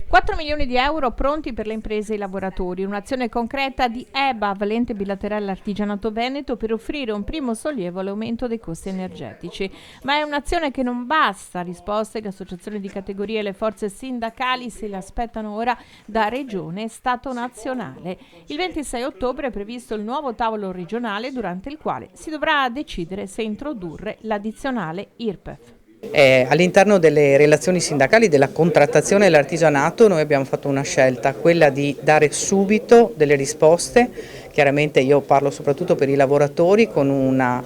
4 milioni di euro pronti per le imprese e i lavoratori, un'azione concreta di EBA, Valente Bilaterale Artigianato Veneto, per offrire un primo sollievo all'aumento dei costi energetici. Ma è un'azione che non basta, risposte le associazioni di categoria e le forze sindacali se le aspettano ora da Regione e Stato nazionale. Il 26 ottobre è previsto il nuovo tavolo regionale durante il quale si dovrà decidere se introdurre l'addizionale IRPEF. All'interno delle relazioni sindacali della contrattazione dell'artigianato noi abbiamo fatto una scelta, quella di dare subito delle risposte. Chiaramente io parlo soprattutto per i lavoratori con una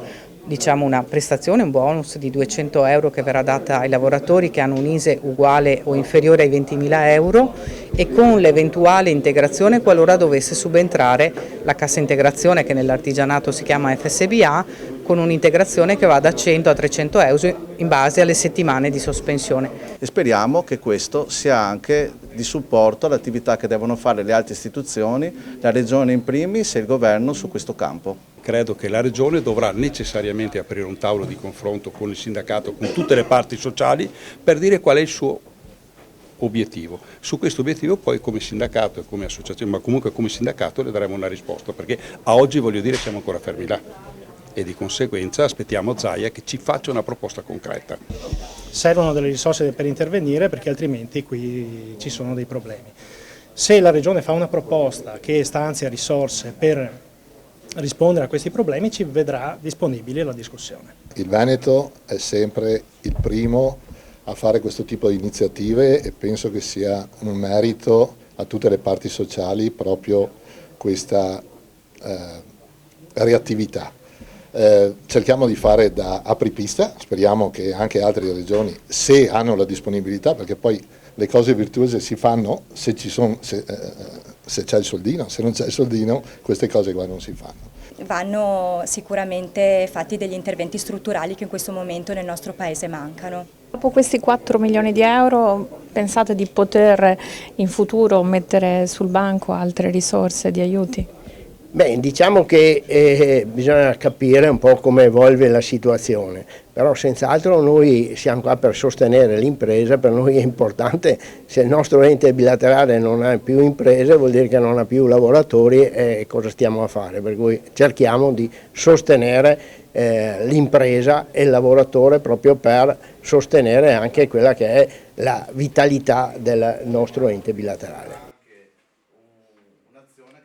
prestazione, un bonus di 200 euro che verrà data ai lavoratori che hanno un ISEE uguale o inferiore ai 20.000 euro e con l'eventuale integrazione qualora dovesse subentrare la cassa integrazione che nell'artigianato si chiama FSBA, con un'integrazione che va da 100 a 300 euro in base alle settimane di sospensione. E speriamo che questo sia anche di supporto all'attività che devono fare le altre istituzioni, la Regione in primis e il Governo su questo campo. Credo che la Regione dovrà necessariamente aprire un tavolo di confronto con il sindacato, con tutte le parti sociali, per dire qual è il suo obiettivo. Su questo obiettivo poi come sindacato e come associazione, ma comunque come sindacato le daremo una risposta, perché a oggi voglio dire siamo ancora fermi là e di conseguenza aspettiamo Zaia che ci faccia una proposta concreta. Servono delle risorse per intervenire perché altrimenti qui ci sono dei problemi. Se la Regione fa una proposta che stanzia risorse per rispondere a questi problemi ci vedrà disponibile la discussione. Il Veneto è sempre il primo a fare questo tipo di iniziative e penso che sia un merito a tutte le parti sociali proprio questa reattività. Cerchiamo di fare da apripista, speriamo che anche altre regioni, se hanno la disponibilità, perché poi le cose virtuose si fanno se c'è il soldino, se non c'è il soldino queste cose qua non si fanno. Vanno sicuramente fatti degli interventi strutturali che in questo momento nel nostro Paese mancano. Dopo questi 4 milioni di euro pensate di poter in futuro mettere sul banco altre risorse di aiuti? Beh, diciamo che bisogna capire un po' come evolve la situazione, però senz'altro noi siamo qua per sostenere l'impresa, per noi è importante, se il nostro ente bilaterale non ha più imprese vuol dire che non ha più lavoratori e cosa stiamo a fare, per cui cerchiamo di sostenere l'impresa e il lavoratore proprio per sostenere anche quella che è la vitalità del nostro ente bilaterale.